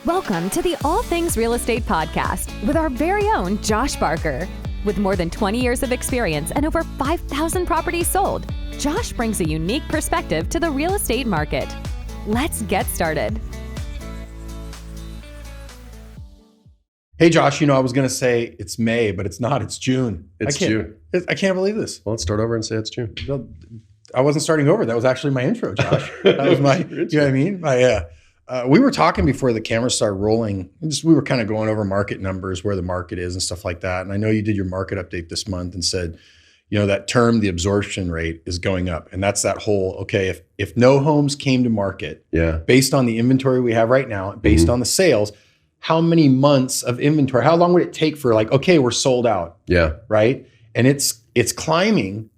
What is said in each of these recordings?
Welcome to the All Things Real Estate Podcast with our very own Josh Barker. With more than 20 years of experience and over 5,000 properties sold, Josh brings a unique perspective to the real estate market. Let's get started. Hey, Josh, I was going to say it's May, but it's not. It's June. It's June. I can't believe this. Well, let's start over and say it's June. I wasn't starting over. That was actually my intro, Josh. That was my, you know what I mean? We were talking before the camera started rolling. We were kind of going over market numbers, where the market is and stuff like that. And I know you did your market update this month and said, that term, the absorption rate is going up. And that's that whole, okay, if no homes came to market, based on the inventory we have right now, based on the sales, how many months of inventory, how long would it take for okay, we're sold out? Yeah. Right. And it's climbing.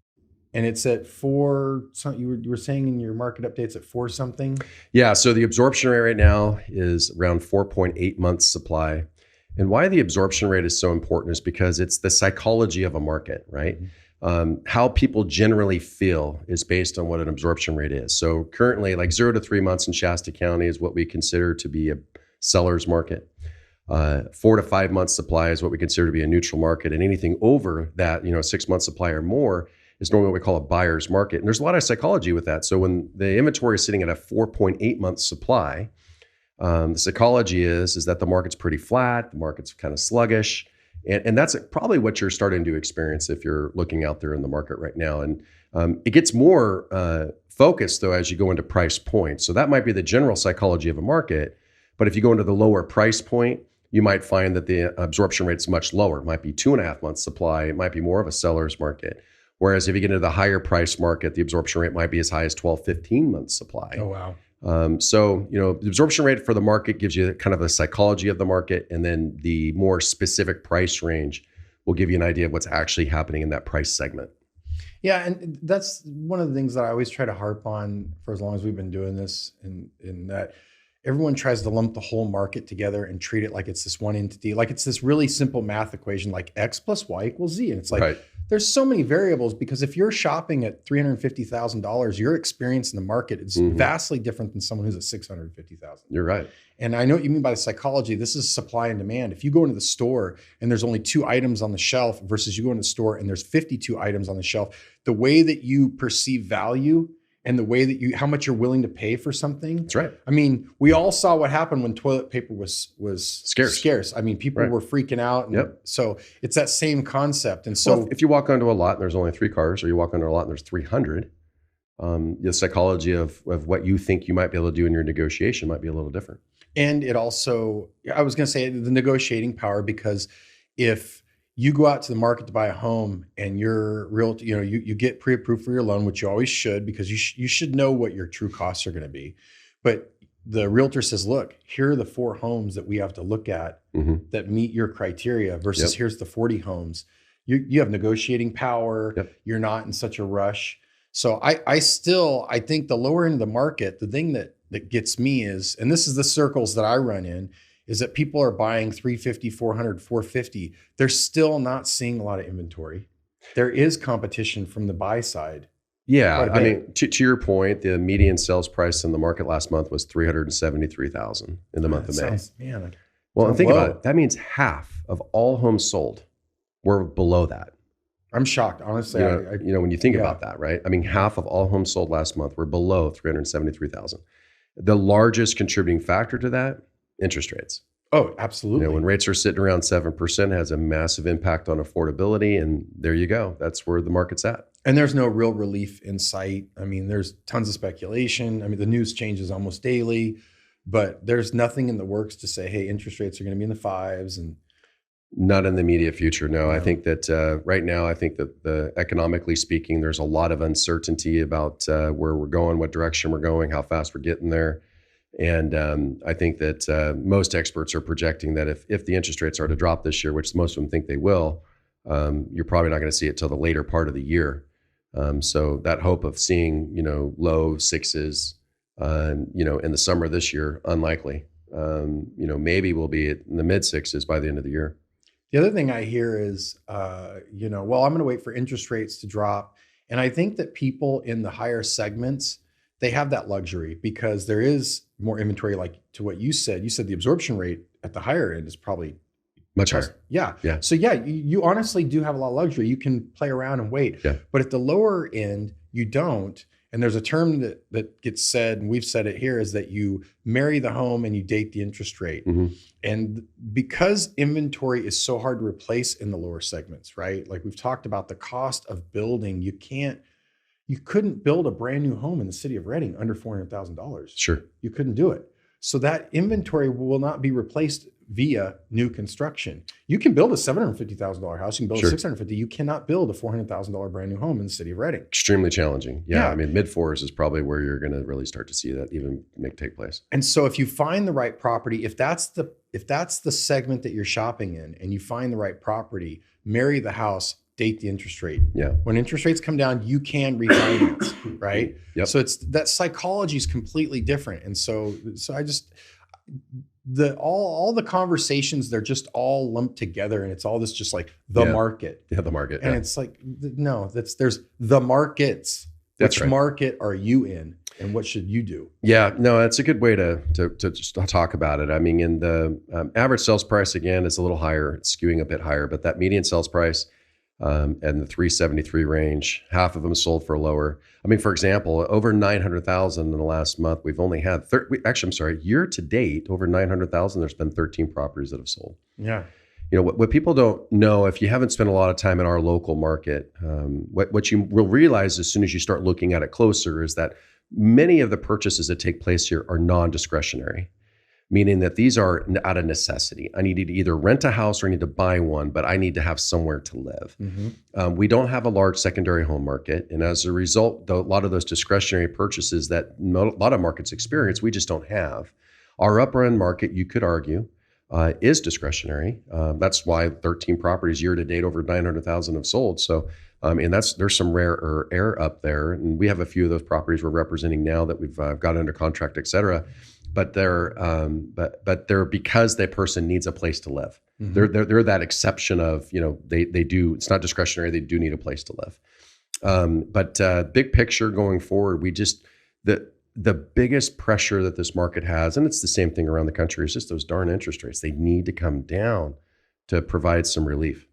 And it's at 4, you were saying in your market updates at 4 something? Yeah, so the absorption rate right now is around 4.8 months supply. And why the absorption rate is so important is because it's the psychology of a market, right? How people generally feel is based on what an absorption rate is. So currently, 0 to 3 months in Shasta County is what we consider to be a seller's market. 4 to 5 months supply is what we consider to be a neutral market. And anything over that, 6 months supply or more, is normally what we call a buyer's market. And there's a lot of psychology with that. So when the inventory is sitting at a 4.8 month supply, the psychology is that the market's pretty flat, the market's kind of sluggish. And that's probably what you're starting to experience if you're looking out there in the market right now. And it gets more focused though as you go into price points. So that might be the general psychology of a market. But if you go into the lower price point, you might find that the absorption rate's much lower. It might be 2.5 months supply. It might be more of a seller's market. Whereas if you get into the higher price market, the absorption rate might be as high as 12, 15 months supply. Oh, wow. So, the absorption rate for the market gives you kind of a psychology of the market. And then the more specific price range will give you an idea of what's actually happening in that price segment. Yeah. And that's one of the things that I always try to harp on for as long as we've been doing this, in that everyone tries to lump the whole market together and treat it like it's this one entity, like it's this really simple math equation, like X plus Y equals Z. And it's like, There's so many variables, because if you're shopping at $350,000, your experience in the market is vastly different than someone who's at $650,000. You're right. And I know what you mean by the psychology. This is supply and demand. If you go into the store and there's only 2 items on the shelf versus you go into the store and there's 52 items on the shelf, the way that you perceive value and the way that how much you're willing to pay for something. That's right. I mean, we all saw what happened when toilet paper was scarce. I mean, people were freaking out. And so it's that same concept. And so if you walk onto a lot and there's only 3 cars, or you walk onto a lot and there's 300, the psychology of what you think you might be able to do in your negotiation might be a little different. And it also, I was going to say the negotiating power, because if you go out to the market to buy a home and you're you get pre-approved for your loan, which you always should, because you should know what your true costs are going to be. But the realtor says, look, here are the 4 homes that we have to look at that meet your criteria versus here's the 40 homes. You have negotiating power. You're not in such a rush. So I think the lower end of the market, the thing that gets me is, and this is the circles that I run in, is that people are buying 350, 400, 450. They're still not seeing a lot of inventory. There is competition from the buy side. Yeah, I mean, to your point, the median sales price in the market last month was $373,000 in the month of May. Well, and think about it. That means half of all homes sold were below that. I'm shocked, honestly. When you think about that, right? I mean, half of all homes sold last month were below $373,000. The largest contributing factor to that, interest rates. Oh, absolutely. When rates are sitting around 7%, it has a massive impact on affordability. And there you go. That's where the market's at. And there's no real relief in sight. I mean, there's tons of speculation. I mean, the news changes almost daily, but there's nothing in the works to say, hey, interest rates are going to be in the 5s. And not in the immediate future. No, I think that right now, economically speaking, there's a lot of uncertainty about where we're going, what direction we're going, how fast we're getting there. And I think that most experts are projecting that if the interest rates are to drop this year, which most of them think they will, you're probably not going to see it till the later part of the year. So that hope of seeing, low 6s, in the summer this year, unlikely. Maybe we'll be in the mid 6s by the end of the year. The other thing I hear is, I'm going to wait for interest rates to drop. And I think that people in the higher segments, they have that luxury because there is more inventory. Like to what you said the absorption rate at the higher end is probably Much higher. Yeah. Yeah. So yeah, you honestly do have a lot of luxury. You can play around and wait. Yeah. But at the lower end, you don't. And there's a term that gets said, and we've said it here, is that you marry the home and you date the interest rate. Mm-hmm. And because inventory is so hard to replace in the lower segments, right? Like we've talked about the cost of building, you couldn't build a brand new home in the city of Reading under $400,000. Sure. You couldn't do it. So that inventory will not be replaced via new construction. You can build a $750,000 house. You can build Sure. a $650,000. You cannot build a $400,000 brand new home in the city of Reading. Extremely challenging. Yeah. Yeah. I mean, mid fours is probably where you're going to really start to see that even take place. And so if you find the right property, if that's the segment that you're shopping in and you find the right property, marry the house, date the interest rate. Yeah. When interest rates come down, you can refinance, right? Yep. So it's that psychology is completely different. And so I just all the conversations, they're just all lumped together, and it's all this just like the market. Yeah, the market. And it's like, no, there's the markets. That's Which right. market are you in, and what should you do? Yeah, no, it's a good way to just talk about it. I mean, in the average sales price, again, is a little higher, it's skewing a bit higher, but that median sales price and the 373 range, half of them sold for lower. I mean, for example, over 900,000 in the last month, we've only had, year to date, over 900,000, there's been 13 properties that have sold. Yeah. You know, what people don't know, if you haven't spent a lot of time in our local market, what you will realize as soon as you start looking at it closer is that many of the purchases that take place here are non-discretionary, meaning that these are out of necessity. I need to either rent a house or I need to buy one, but I need to have somewhere to live. Mm-hmm. We don't have a large secondary home market. And as a result, a lot of those discretionary purchases that a lot of markets experience, we just don't have. Our upper end market, you could argue, is discretionary. That's why 13 properties year to date over 900,000 have sold. So, and there's some rare air up there. And we have a few of those properties we're representing now that we've got under contract, et cetera. But they're because that person needs a place to live. Mm-hmm. They're that exception of, you know, they do, it's not discretionary. They do need a place to live. But big picture going forward, the biggest pressure that this market has, and it's the same thing around the country, is just those darn interest rates. They need to come down to provide some relief.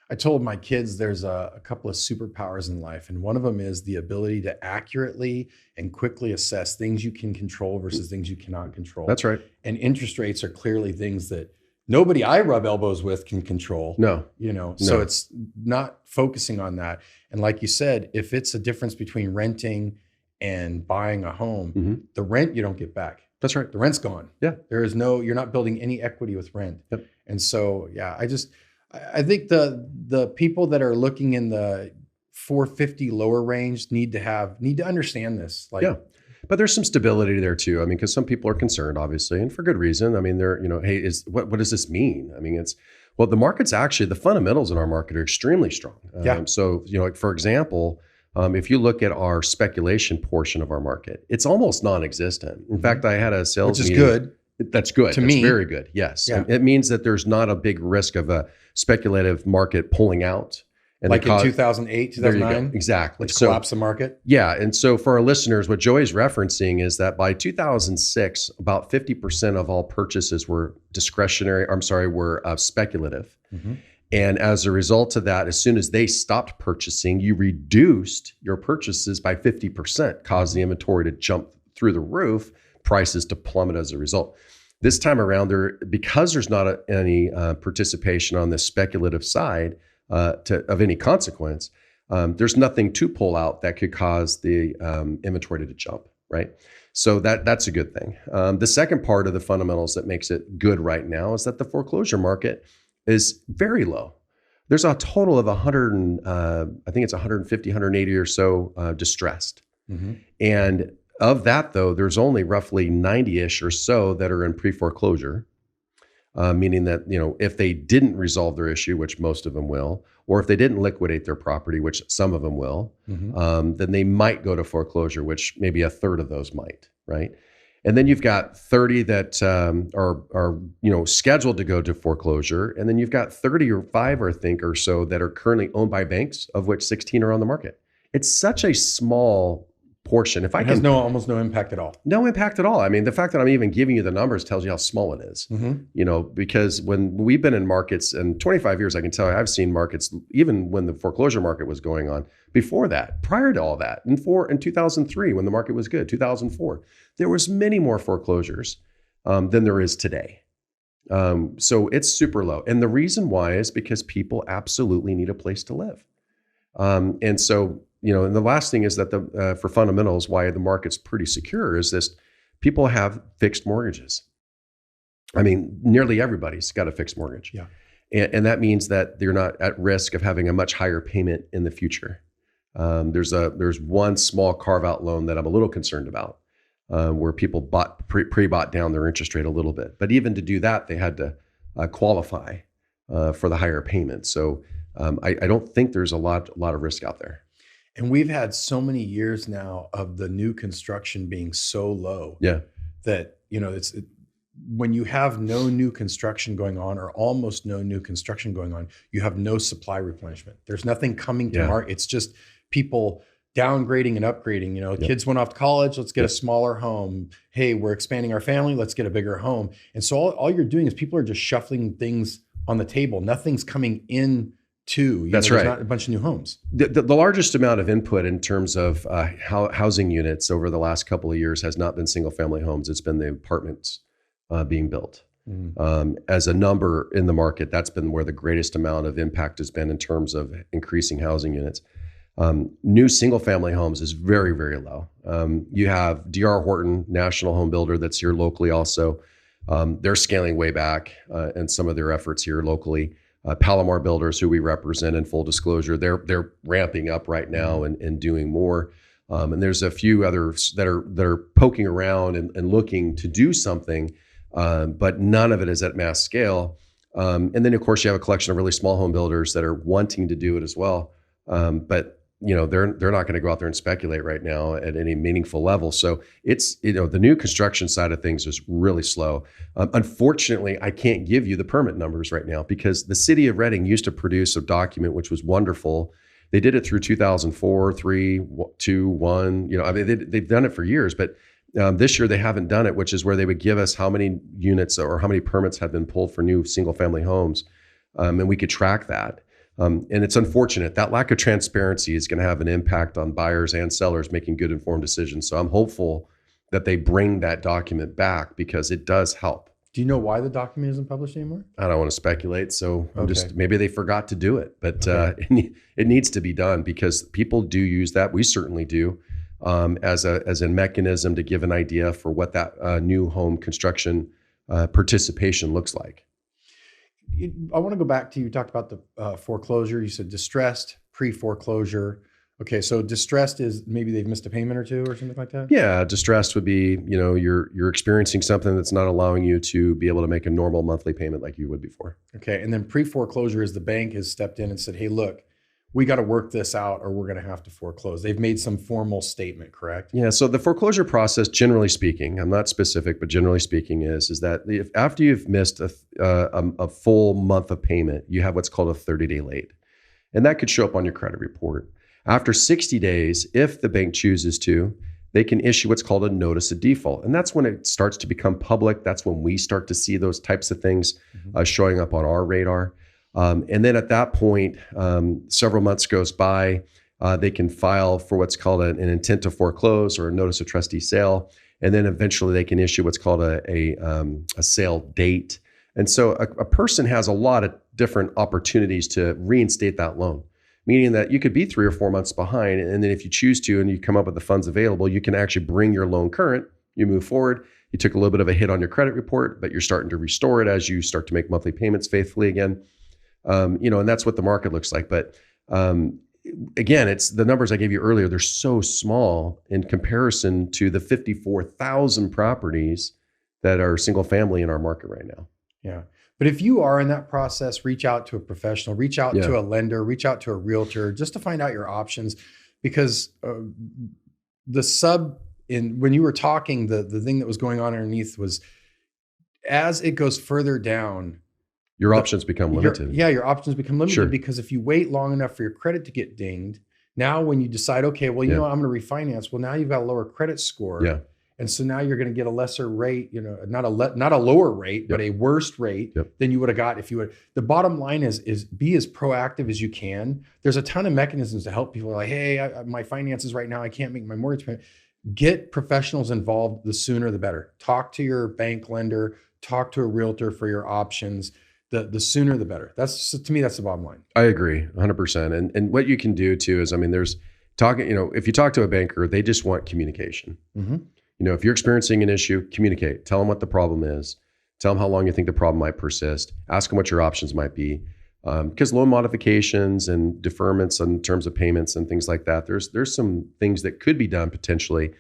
I told my kids there's a couple of superpowers in life, and one of them is the ability to accurately and quickly assess things you can control versus things you cannot control. That's right. And interest rates are clearly things that nobody I rub elbows with can control. No. You know, so it's not focusing on that. And like you said, if it's a difference between renting and buying a home, Mm-hmm. the rent you don't get back. That's right. The rent's gone. Yeah. You're not building any equity with rent. Yep. And so, yeah, I think the people that are looking in the 450 lower range need to understand this. Like, yeah. But there's some stability there too. I mean, because some people are concerned, obviously, and for good reason. I mean, they're, you know, hey, what does this mean? I mean, the market's actually, the fundamentals in our market are extremely strong. Yeah. So, you know, like for example, if you look at our speculation portion of our market, it's almost non-existent. In fact, I had a sales which is meeting. good. That's good. To That's me. very good. Yes. Yeah. It means that there's not a big risk of a speculative market pulling out. And Like in 2008, There you 2009, go. Exactly. which collapsed the market. Yeah. And so for our listeners, what Joey's referencing is that by 2006, about 50% of all purchases were speculative. Mm-hmm. And as a result of that, as soon as they stopped purchasing, you reduced your purchases by 50%, caused the inventory to jump through the roof, prices to plummet as a result. This time around, because there's not any participation on the speculative side of any consequence, there's nothing to pull out that could cause the inventory to jump, right? So that's a good thing. The second part of the fundamentals that makes it good right now is that the foreclosure market is very low. There's a total of 150, 180 or so distressed. Mm-hmm. And of that, though, there's only roughly 90-ish or so that are in pre-foreclosure, meaning that, you know, if they didn't resolve their issue, which most of them will, or if they didn't liquidate their property, which some of them will, Mm-hmm. then they might go to foreclosure, which maybe a third of those might, right? And then you've got 30 that are you know, scheduled to go to foreclosure, and then you've got 35 or so that are currently owned by banks, of which 16 are on the market. It's such a small portion. If I It has can, almost no impact at all. no impact at all. I mean, the fact that I'm even giving you the numbers tells you how small it is. Because when we've been in markets in 25 years, I can tell you I've seen markets, even when the foreclosure market was going on, before that, prior to all that, in 2003, when the market was good, 2004, there was many more foreclosures than there is today. So it's super low. And the reason why is because people absolutely need a place to live. And so, and the last thing is that for fundamentals, why the market's pretty secure is this: people have fixed mortgages. I mean, nearly everybody's got a fixed mortgage. Yeah. And that means that they're not at risk of having a much higher payment in the future. There's one small carve-out loan that I'm a little concerned about, where people pre-bought down their interest rate a little bit. But even to do that, they had to qualify for the higher payment. So I don't think there's a lot of risk out there. And we've had so many years now of the new construction being so low that, when you have no new construction going on, or almost no new construction going on, you have no supply replenishment. There's nothing coming to market. It's just people downgrading and upgrading. Kids went off to college, let's get a smaller home. Hey, we're expanding our family, let's get a bigger home. And so all you're doing is people are just shuffling things on the table. Nothing's coming in That's right. There's not a bunch of new homes. The largest amount of input in terms of housing units over the last couple of years has not been single family homes. It's been the apartments being built. As a number in the market, that's been where the greatest amount of impact has been in terms of increasing housing units. New single family homes is very, very low. You have D.R. Horton, national home builder that's here locally also. They're scaling way back in some of their efforts here locally. Palomar Builders, who we represent in full disclosure, they're ramping up right now and doing more. And there's a few others that are poking around and looking to do something, but none of it is at mass scale. And then of course you have a collection of really small home builders that are wanting to do it as well, but they're not going to go out there and speculate right now at any meaningful level. So it's, the new construction side of things is really slow. Unfortunately, I can't give you the permit numbers right now because the city of Reading used to produce a document, which was wonderful. They did it through 2004, 3, 2, 1, they've done it for years, but this year they haven't done it, which is where they would give us how many units or how many permits have been pulled for new single family homes. And we could track that. And it's unfortunate. That lack of transparency is going to have an impact on buyers and sellers making good informed decisions. So I'm hopeful that they bring that document back because it does help. Do you know why the document isn't published anymore? I don't want to speculate. So maybe they forgot to do it, but it needs to be done because people do use that. We certainly do as a mechanism to give an idea for what that new home construction participation looks like. I want to go back to, you talked about the foreclosure. You said distressed, pre-foreclosure. Okay, so distressed is maybe they've missed a payment or two or something like that? Yeah, distressed would be, you're experiencing something that's not allowing you to be able to make a normal monthly payment like you would before. Okay, and then pre-foreclosure is the bank has stepped in and said, hey, look, we got to work this out or we're going to have to foreclose. They've made some formal statement, correct? Yeah, so the foreclosure process, generally speaking, I'm not specific, but generally speaking is that if after you've missed a full month of payment, you have what's called a 30-day late. And that could show up on your credit report. After 60 days, if the bank chooses to, they can issue what's called a notice of default. And that's when it starts to become public. That's when we start to see those types of things showing up on our radar. And then at that point, several months goes by, they can file for what's called an intent to foreclose or a notice of trustee sale. And then eventually they can issue what's called a sale date. And so a person has a lot of different opportunities to reinstate that loan, meaning that you could be 3 or 4 months behind. And then if you choose to, and you come up with the funds available, you can actually bring your loan current, you move forward. You took a little bit of a hit on your credit report, but you're starting to restore it as you start to make monthly payments faithfully again. And that's what the market looks like. But again, it's the numbers I gave you earlier. They're so small in comparison to the 54,000 properties that are single family in our market right now. Yeah. But if you are in that process, reach out to a professional, reach out to a lender, reach out to a realtor just to find out your options. Because when you were talking, the thing that was going on underneath was as it goes further down, your options become limited. Your options become limited because if you wait long enough for your credit to get dinged, Now, when you decide, okay, well, you Yeah. know, I'm going to refinance. Well, now you've got a lower credit score. Yeah. And so now you're going to get a lesser rate, you know, not a lower rate, but a worse rate than you would have got if you would. The bottom line is be as proactive as you can. There's a ton of mechanisms to help people. Like, hey, my finances right now, I can't make my mortgage payment. Get professionals involved. The sooner, the better. Talk to your bank lender. Talk to a realtor for your options. The sooner, the better. To me, that's the bottom line. I agree 100%. And what you can do too is, I mean, there's talking, you know, if you talk to a banker, they just want communication. Mm-hmm. You know, if you're experiencing an issue, communicate. Tell them what the problem is. Tell them how long you think the problem might persist. Ask them what your options might be. Because loan modifications and deferments in terms of payments and things like that, there's some things that could be done potentially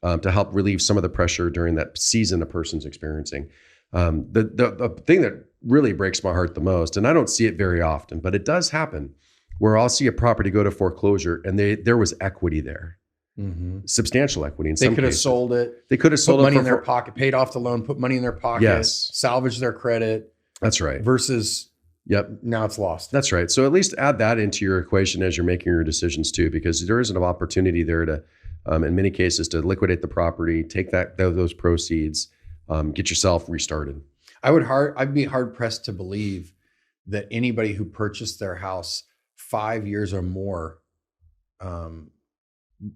to help relieve some of the pressure during that season a person's experiencing. The thing that really breaks my heart the most, and I don't see it very often, but it does happen, where I'll see a property go to foreclosure and there was equity there. Mm-hmm. Substantial equity in some cases. They could have sold it. They could have sold put it money in their pocket, paid off the loan, put money in their pocket, yes, salvage their credit. That's right. Versus, now it's lost. That's right. So at least add that into your equation as you're making your decisions too, because there is an opportunity there to, in many cases, to liquidate the property, take those proceeds, get yourself restarted. I'd be hard pressed to believe that anybody who purchased their house 5 years or more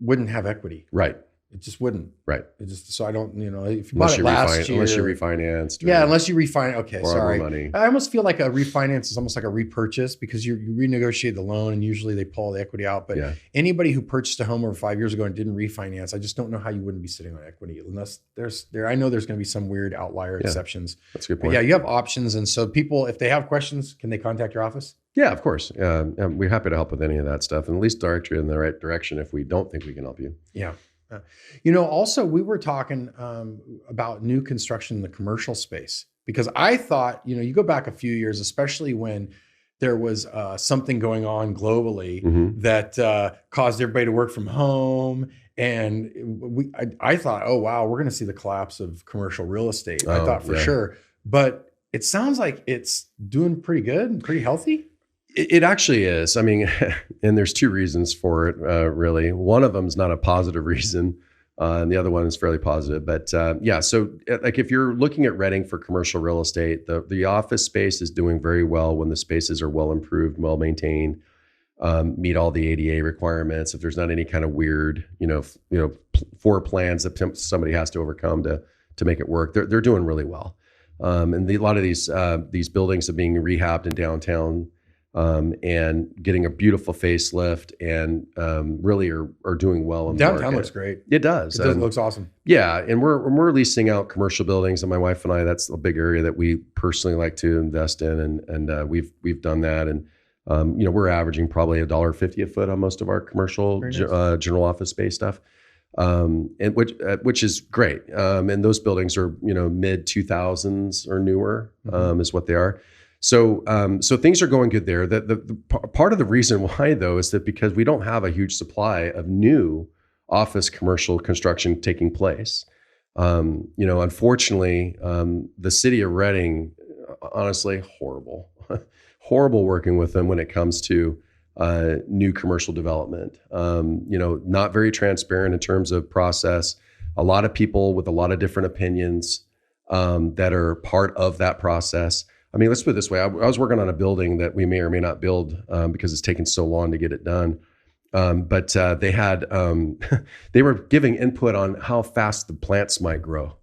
wouldn't have equity. Right. It just wouldn't. Right. It just, so I don't, you know, if you unless bought it last year. Unless you refinanced. Yeah, unless you refinance. Okay, sorry. Money. I almost feel like a refinance is almost like a repurchase because you renegotiate the loan and usually they pull the equity out. But anybody who purchased a home over 5 years ago and didn't refinance, I just don't know how you wouldn't be sitting on equity unless I know there's going to be some weird outlier exceptions. That's a good point. But yeah, you have options. And so people, if they have questions, can they contact your office? Yeah, of course. We're happy to help with any of that stuff and at least direct you in the right direction if we don't think we can help you. Yeah. You know, also we were talking about new construction in the commercial space because I thought, you know, you go back a few years, especially when there was something going on globally that caused everybody to work from home. And I thought, oh, wow, we're going to see the collapse of commercial real estate. I thought for sure. But it sounds like it's doing pretty good and pretty healthy. It actually is. I mean, and there's two reasons for it, really. One of them is not a positive reason, and the other one is fairly positive. But yeah, so like if you're looking at renting for commercial real estate, the office space is doing very well when the spaces are well improved, well maintained, meet all the ADA requirements. If there's not any kind of weird, floor plans that somebody has to overcome to make it work, they're doing really well. And a lot of these buildings are being rehabbed in downtown. And getting a beautiful facelift and really are doing well in the downtown market. Looks great. It does. It looks awesome. Yeah, and we're leasing out commercial buildings, and my wife and I, that's a big area that we personally like to invest in, and we've done that, and we're averaging probably $1.50 a foot on most of our commercial general office space stuff, and which is great. And those buildings are mid 2000s or newer is what they are. So things are going good there. The part of the reason why, though, is that because we don't have a huge supply of new office commercial construction taking place. Unfortunately, the city of Reading, honestly, horrible working with them when it comes to new commercial development. Not very transparent in terms of process. A lot of people with a lot of different opinions that are part of that process. I mean, let's put it this way. I was working on a building that we may or may not build because it's taken so long to get it done. But they had they were giving input on how fast the plants might grow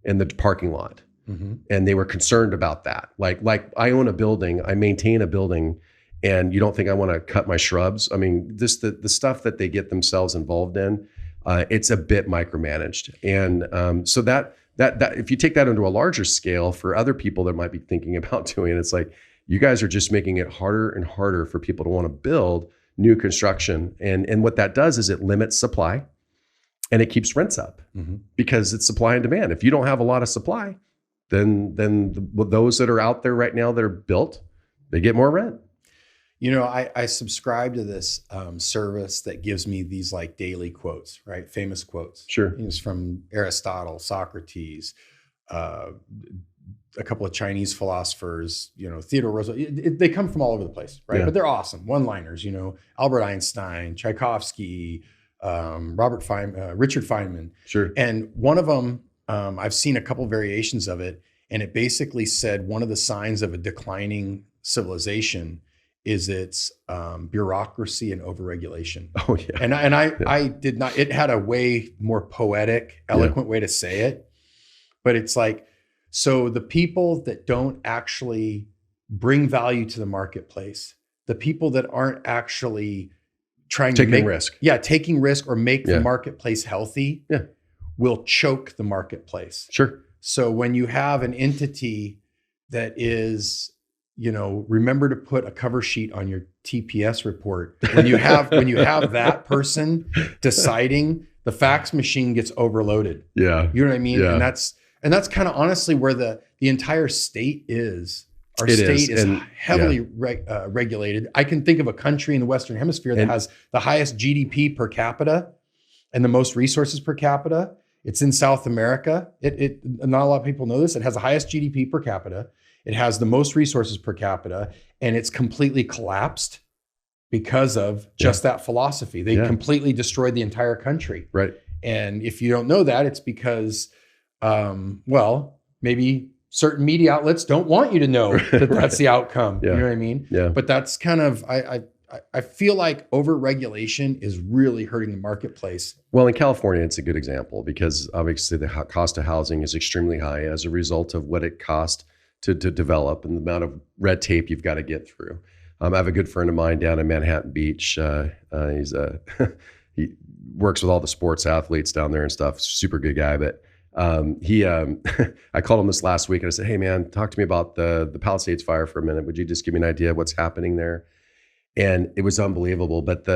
in the parking lot, and they were concerned about that. Like I own a building, I maintain a building, and you don't think I want to cut my shrubs? I mean, the stuff that they get themselves involved in, it's a bit micromanaged, and so that if you take that into a larger scale for other people that might be thinking about doing it, it's like you guys are just making it harder and harder for people to want to build new construction. And what that does is it limits supply and it keeps rents up because it's supply and demand. If you don't have a lot of supply, then those that are out there right now that are built, they get more rent. I subscribe to this service that gives me these like daily quotes, right? Famous quotes. Sure. It's from Aristotle, Socrates, a couple of Chinese philosophers, Theodore Roosevelt. They come from all over the place, right? Yeah. But they're awesome. One-liners, Albert Einstein, Tchaikovsky, Richard Feynman. Sure. And one of them, I've seen a couple variations of it, and it basically said one of the signs of a declining civilization is its bureaucracy and overregulation. Oh yeah. And I did not. It had a way more poetic, eloquent way to say it, but it's like, so the people that don't actually bring value to the marketplace, the people that aren't actually taking risk or make the marketplace healthy, will choke the marketplace. Sure. So when you have an entity that is, remember to put a cover sheet on your TPS report. When you have that person deciding, the fax machine gets overloaded. Yeah. You know what I mean? Yeah. And that's kind of honestly where the entire state is. Our state is heavily regulated. I can think of a country in the Western Hemisphere that has the highest GDP per capita and the most resources per capita. It's in South America. Not a lot of people know this. It has the highest GDP per capita. It has the most resources per capita, and it's completely collapsed because of just that philosophy. They completely destroyed the entire country. Right. And if you don't know that, it's because, maybe certain media outlets don't want you to know that that's the outcome. Yeah. You know what I mean? Yeah. But that's kind of, I feel like overregulation is really hurting the marketplace. Well, in California, it's a good example because obviously the cost of housing is extremely high as a result of what it cost to develop and the amount of red tape you've got to get through. I have a good friend of mine down in Manhattan Beach. He works with all the sports athletes down there and stuff. Super good guy, but I called him this last week and I said, "Hey man, talk to me about the Palisades fire for a minute. Would you just give me an idea of what's happening there?" And it was unbelievable. But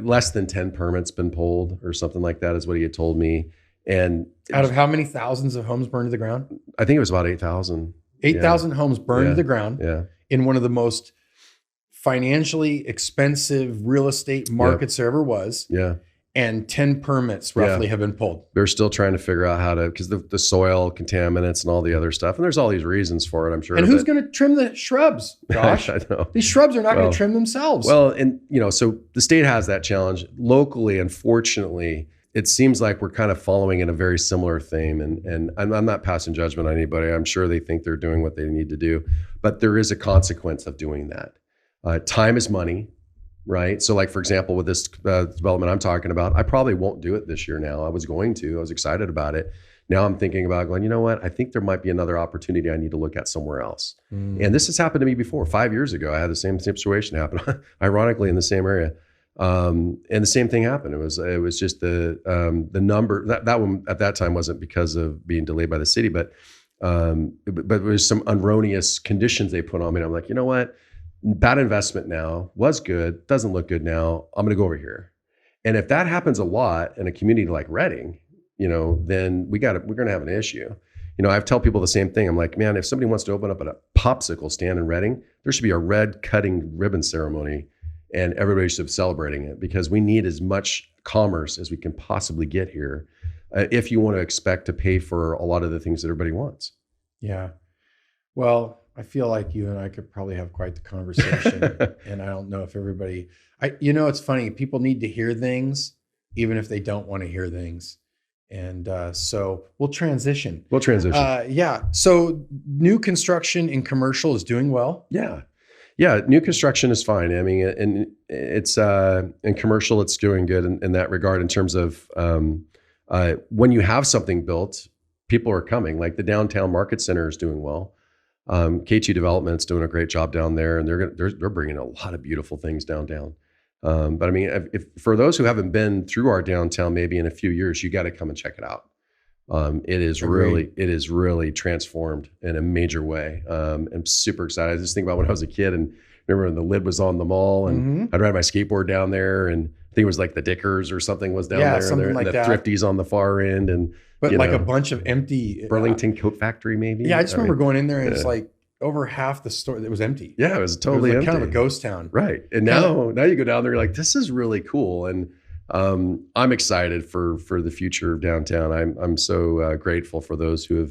less than 10 permits been pulled or something like that is what he had told me. And out of how many thousands of homes burned to the ground? I think it was about 8,000. 8,000 homes burned to the ground in one of the most financially expensive real estate markets there ever was. Yeah. And 10 permits roughly have been pulled. They're still trying to figure out how to, because the soil contaminants and all the other stuff. And there's all these reasons for it, I'm sure. And who's going to trim the shrubs, Josh? I know. These shrubs are not going to trim themselves. Well, and so the state has that challenge. Locally, unfortunately, it seems like we're kind of following in a very similar theme. And I'm not passing judgment on anybody. I'm sure they think they're doing what they need to do. But there is a consequence of doing that. Time is money. Right. So like, for example, with this development I'm talking about, I probably won't do it this year now. I was excited about it. Now I'm thinking about going, you know what? I think there might be another opportunity I need to look at somewhere else. And this has happened to me before. 5 years ago, I had the same situation happen, ironically in the same area. And the same thing happened. It was just the number that one at that time wasn't because of being delayed by the city, but there was some erroneous conditions they put on me. And I'm like, you know what? That investment now was good, doesn't look good now. I'm going to go over here. And if that happens a lot in a community like Redding, then we're going to have an issue. I tell people the same thing. I'm like, man, if somebody wants to open up a popsicle stand in Redding, there should be a red cutting ribbon ceremony and everybody should be celebrating it because we need as much commerce as we can possibly get here if you want to expect to pay for a lot of the things that everybody wants. Yeah. Well, I feel like you and I could probably have quite the conversation. And I don't know if everybody, it's funny. People need to hear things, even if they don't want to hear things. And so we'll transition. Yeah. So new construction in commercial is doing well. Yeah. Yeah. New construction is fine. I mean, and it's in commercial, it's doing good in that regard in terms of when you have something built, people are coming. Like the downtown market center is doing well. K2 Development's doing a great job down there, and they're bringing a lot of beautiful things downtown. But I mean, if for those who haven't been through our downtown, maybe in a few years, you got to come and check it out. It is really transformed in a major way. I'm super excited. I just think about when I was a kid and remember when the lid was on the mall, and I'd ride my skateboard down there, and I think it was like the Dickers or something was down there, something like the that. Thrifties on the far end, and a bunch of empty Burlington Coat Factory, maybe. Yeah, I just remember going in there and it's like over half the store that was empty. Yeah, it was totally empty. Kind of a ghost town, right? And now you go down there, you're like, this is really cool, and I'm excited for the future of downtown. I'm so grateful for those who have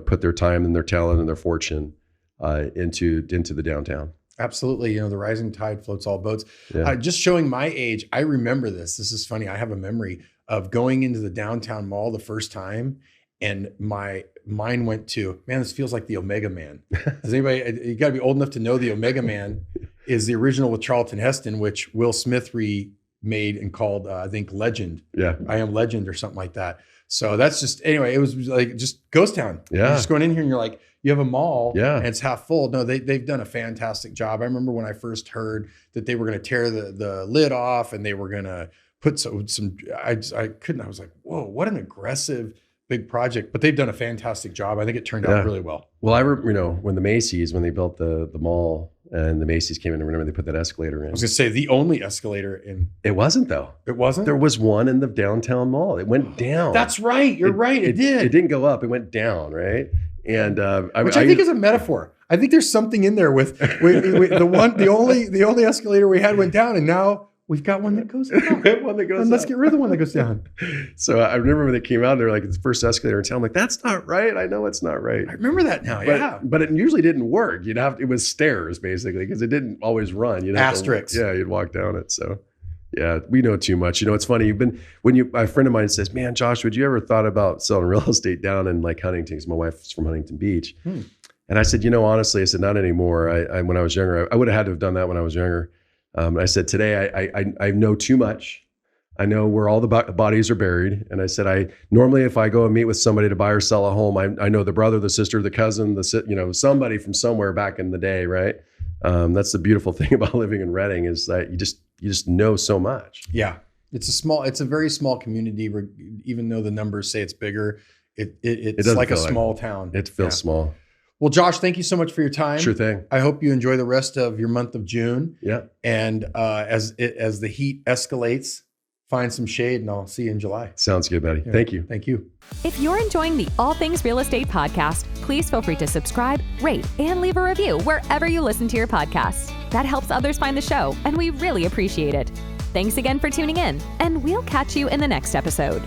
put their time and their talent and their fortune into the downtown. Absolutely. The rising tide floats all boats. Yeah. Just showing my age, I remember this. This is funny. I have a memory of going into the downtown mall the first time, and my mind went to, man, this feels like the Omega Man. Does anybody, you got to be old enough to know the Omega Man is the original with Charlton Heston, which Will Smith remade and called, I think, Legend. Yeah. I Am Legend or something like that. So that's just, anyway, it was like just ghost town. Yeah. You're just going in here and you're like, you have a mall and it's half full. No, they've done a fantastic job. I remember when I first heard that they were going to tear the lid off and they were going to put some, I was like, whoa, what an aggressive big project, but they've done a fantastic job. I think it turned out really well. Well, when the Macy's, when they built the mall and the Macy's came in, I remember they put that escalator in. I was going to say the only escalator in. It wasn't though. It wasn't? There was one in the downtown mall. It went down. That's right. You're right. It did. It didn't go up. It went down. Right. And which I think is a metaphor. I think there's something in there with the only escalator we had went down, and now we've got one that goes down. And let's get rid of the one that goes down. So I remember when they came out, they're like, it's the first escalator in town. I'm like, that's not right. I know it's not right. I remember that now. But it usually didn't work. It was stairs basically, because it didn't always run. Asterisks. You'd walk down it. So yeah, we know too much. It's funny. A friend of mine says, man, Josh, would you ever thought about selling real estate down in like Huntington? Because my wife's from Huntington Beach. And I said, honestly, I said, not anymore. When I was younger, I would have had to have done that when I was younger. I said, today, I know too much. I know where all the bodies are buried. And I said, normally if I go and meet with somebody to buy or sell a home, I know the brother, the sister, the cousin, somebody from somewhere back in the day, right? That's the beautiful thing about living in Reading is that you just know so much. Yeah. It's a very small community, even though the numbers say it's bigger. It's like a small town. It feels small. Well, Josh, thank you so much for your time. Sure thing. I hope you enjoy the rest of your month of June. Yeah. And as the heat escalates, find some shade, and I'll see you in July. Sounds good, buddy. Yeah. Thank you. Thank you. If you're enjoying the All Things Real Estate podcast, please feel free to subscribe, rate, and leave a review wherever you listen to your podcasts. That helps others find the show, and we really appreciate it. Thanks again for tuning in, and we'll catch you in the next episode.